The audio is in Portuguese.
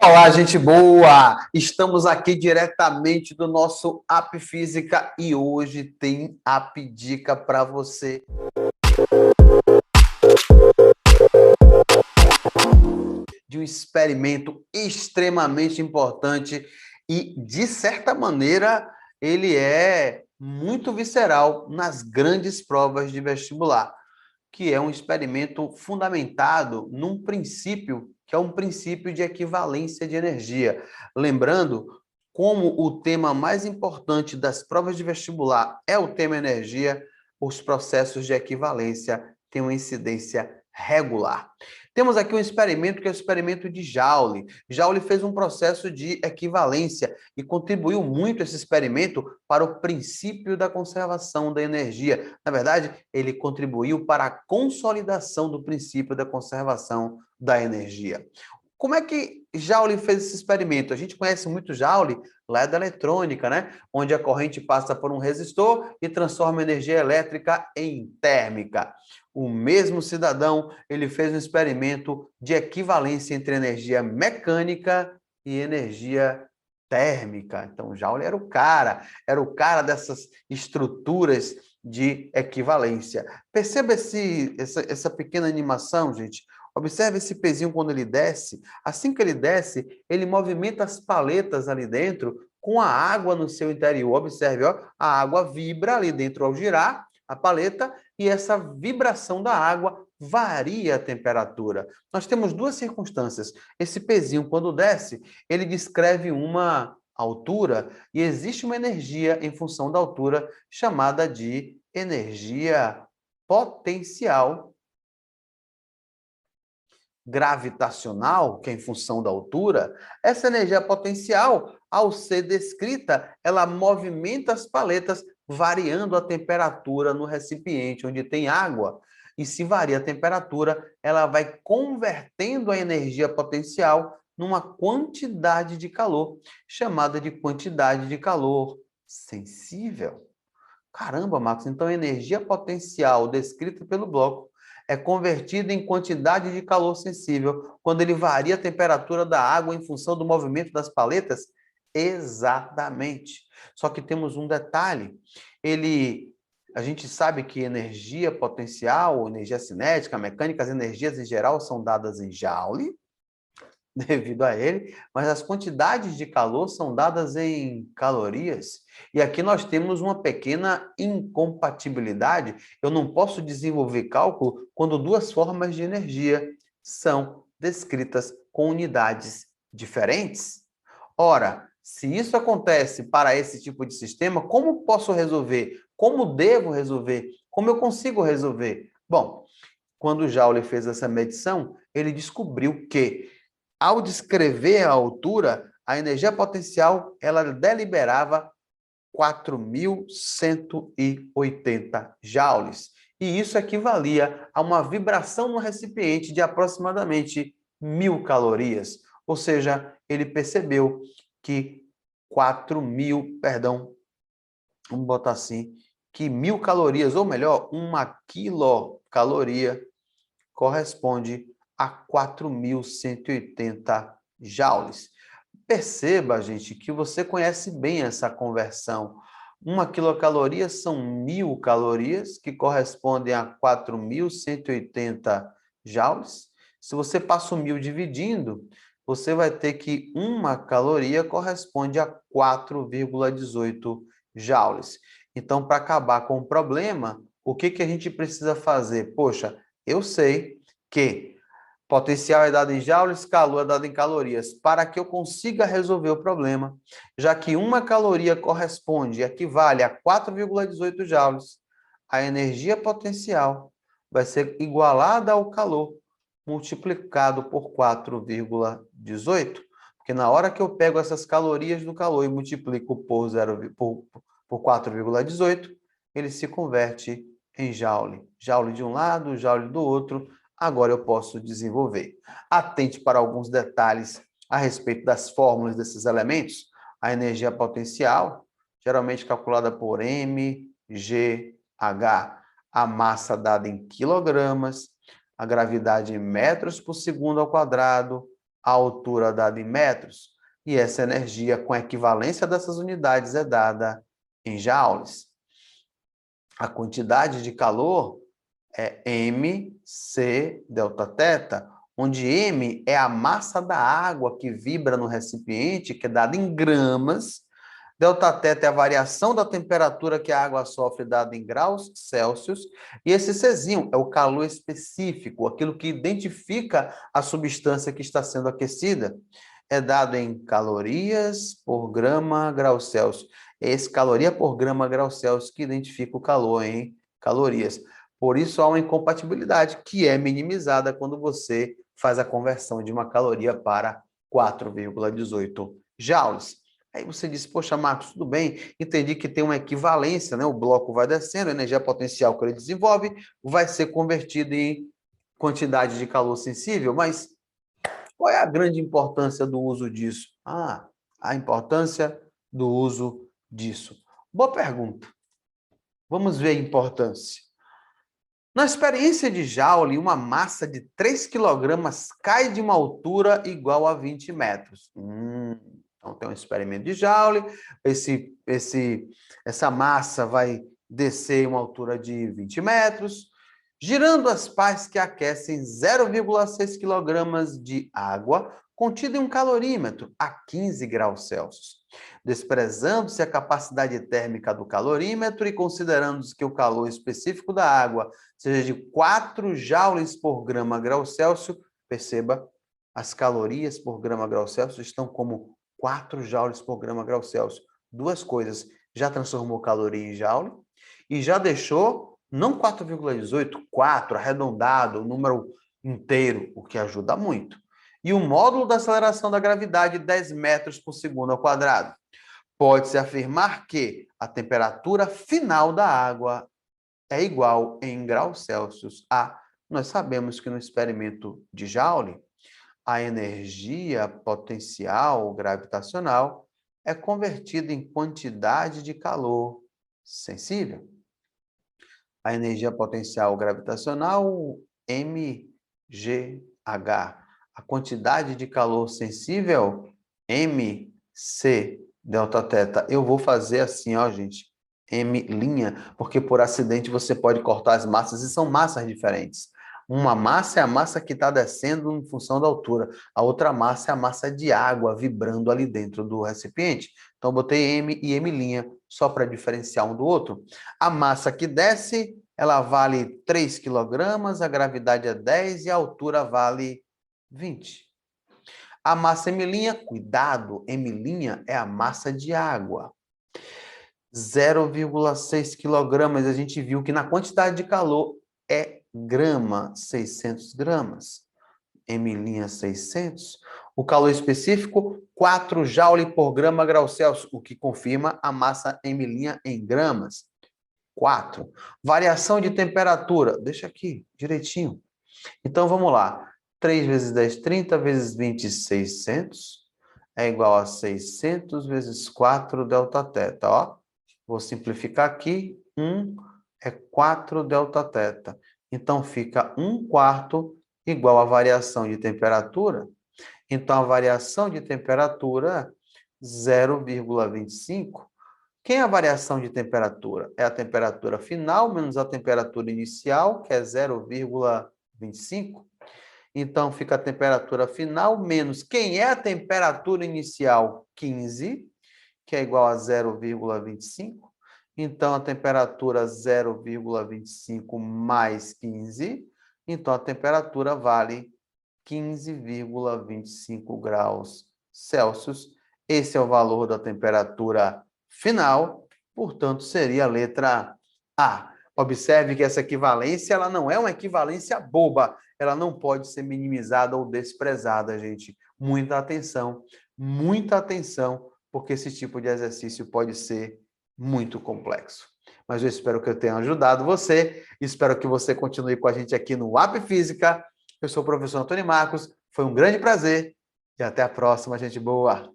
Olá, gente boa! Estamos aqui diretamente do nosso App Física e hoje tem App Dica para você. De um experimento extremamente importante e, de certa maneira, ele é muito visceral nas grandes provas de vestibular, que é um experimento fundamentado num princípio, que é um princípio de equivalência de energia. Lembrando, como o tema mais importante das provas de vestibular é o tema energia, os processos de equivalência têm uma incidência regular. Temos aqui um experimento que é o experimento de Joule. Joule fez um processo de equivalência e contribuiu muito esse experimento para o princípio da conservação da energia. Na verdade, ele contribuiu para a consolidação do princípio da conservação da energia. Como é que Joule fez esse experimento? A gente conhece muito Joule lá da eletrônica, né? Onde a corrente passa por um resistor e transforma a energia elétrica em térmica. O mesmo cidadão, ele fez um experimento de equivalência entre energia mecânica e energia térmica. Então, Joule era o cara dessas estruturas de equivalência. Perceba essa pequena animação, gente. Observe esse pezinho quando ele desce. Assim que ele desce, ele movimenta as paletas ali dentro com a água no seu interior. Observe, ó, a água vibra ali dentro ao girar a paleta e essa vibração da água varia a temperatura. Nós temos duas circunstâncias. Esse pezinho, quando desce, ele descreve uma altura e existe uma energia em função da altura chamada de energia potencial gravitacional, que é em função da altura. Essa energia potencial, ao ser descrita, ela movimenta as paletas variando a temperatura no recipiente onde tem água. E se varia a temperatura, ela vai convertendo a energia potencial numa quantidade de calor, chamada de quantidade de calor sensível. Caramba, Marcos, então a energia potencial descrita pelo bloco é convertida em quantidade de calor sensível quando ele varia a temperatura da água em função do movimento das paletas? Exatamente. Só que temos um detalhe. A gente sabe que energia potencial, energia cinética, mecânica, as energias em geral são dadas em Joule, devido a ele, mas as quantidades de calor são dadas em calorias. E aqui nós temos uma pequena incompatibilidade. Eu não posso desenvolver cálculo quando duas formas de energia são descritas com unidades diferentes. Ora, se isso acontece para esse tipo de sistema, como posso resolver? Como devo resolver? Como eu consigo resolver? Bom, quando o Joule fez essa medição, ele descobriu que ao descrever a altura, a energia potencial ela deliberava 4.180 joules. E isso equivalia a uma vibração no recipiente de aproximadamente 1.000 calorias. Ou seja, ele percebeu que 4.000, perdão, vamos botar assim, que 1.000 calorias, ou melhor, uma quilocaloria, corresponde a 4.180 joules. Perceba, gente, que você conhece bem essa conversão. Uma quilocaloria são 1.000 calorias, que correspondem a 4.180 joules. Se você passa o 1.000 dividindo, você vai ter que uma caloria corresponde a 4,18 joules. Então, para acabar com o problema, o que a gente precisa fazer? Poxa, eu sei que potencial é dado em joules, calor é dado em calorias. Para que eu consiga resolver o problema, já que uma caloria corresponde, equivale a 4,18 joules, a energia potencial vai ser igualada ao calor multiplicado por 4,18. Porque na hora que eu pego essas calorias do calor e multiplico por 4,18, ele se converte em joule. Joule de um lado, joule do outro. Agora eu posso desenvolver. Atente para alguns detalhes a respeito das fórmulas desses elementos. A energia potencial, geralmente calculada por mgh. A massa dada em quilogramas. A gravidade em metros por segundo ao quadrado. a altura dada em metros, e essa energia com a equivalência dessas unidades é dada em joules. A quantidade de calor é mc Δθ, onde m é a massa da água que vibra no recipiente, que é dada em gramas. Δθ é a variação da temperatura que a água sofre, dada em graus Celsius. E esse Czinho é o calor específico, aquilo que identifica a substância que está sendo aquecida. É dado em calorias por grama grau Celsius. É esse caloria por grama grau Celsius que identifica o calor em calorias. Por isso, há uma incompatibilidade que é minimizada quando você faz a conversão de uma caloria para 4,18 joules. Aí você diz, poxa, Marcos, tudo bem, entendi que tem uma equivalência, né? O bloco vai descendo, a energia potencial que ele desenvolve vai ser convertida em quantidade de calor sensível, mas qual é a grande importância do uso disso? A importância do uso disso. Boa pergunta. Vamos ver a importância. Na experiência de Joule, uma massa de 3 kg cai de uma altura igual a 20 metros. Então, tem um experimento de Joule, essa massa vai descer em uma altura de 20 metros, girando as pás que aquecem 0,6 kg de água contida em um calorímetro a 15 graus Celsius. Desprezando-se a capacidade térmica do calorímetro e considerando-se que o calor específico da água seja de 4 joules por grama grau Celsius, perceba, as calorias por grama grau Celsius estão como 4 joules por grama grau Celsius. Duas coisas, já transformou caloria em joule e já deixou, não 4,18, 4, arredondado, o número inteiro, o que ajuda muito. E o módulo da aceleração da gravidade, 10 metros por segundo ao quadrado. Pode-se afirmar que a temperatura final da água é igual em graus Celsius a... Nós sabemos que no experimento de Joule, a energia potencial gravitacional é convertida em quantidade de calor sensível. A energia potencial gravitacional, mgh. A quantidade de calor sensível, mc Δθ. Eu vou fazer assim, ó, gente, m', porque por acidente você pode cortar as massas e são massas diferentes. Uma massa é a massa que está descendo em função da altura. A outra massa é a massa de água vibrando ali dentro do recipiente. Então, botei m e m', só para diferenciar um do outro. A massa que desce, ela vale 3 kg, a gravidade é 10 e a altura vale 20. A massa m', cuidado, m' é a massa de água. 0,6 kg, a gente viu que na quantidade de calor é grama, 600 gramas. M' 600. O calor específico, 4 joule por grama grau Celsius, o que confirma a massa m' em gramas. 4. Variação de temperatura, deixa aqui, direitinho. Então, vamos lá. 3 vezes 10, 30 vezes 20, 600, é igual a 600 vezes 4 Δθ, ó. Vou simplificar aqui, 1 é 4 Δθ. Então, fica 1/4 igual a variação de temperatura. Então, a variação de temperatura, 0,25. Quem é a variação de temperatura? É a temperatura final menos a temperatura inicial, que é 0,25. Então, fica a temperatura final menos quem é a temperatura inicial, 15, que é igual a 0,25. Então, a temperatura 0,25 mais 15. Então, a temperatura vale 15,25 graus Celsius. Esse é o valor da temperatura final, portanto, seria a letra A. Observe que essa equivalência ela não é uma equivalência boba, ela não pode ser minimizada ou desprezada, gente. Muita atenção, porque esse tipo de exercício pode ser muito complexo. Mas eu espero que eu tenha ajudado você, espero que você continue com a gente aqui no App Física. Eu sou o professor Antônio Marcos, foi um grande prazer e até a próxima, gente boa!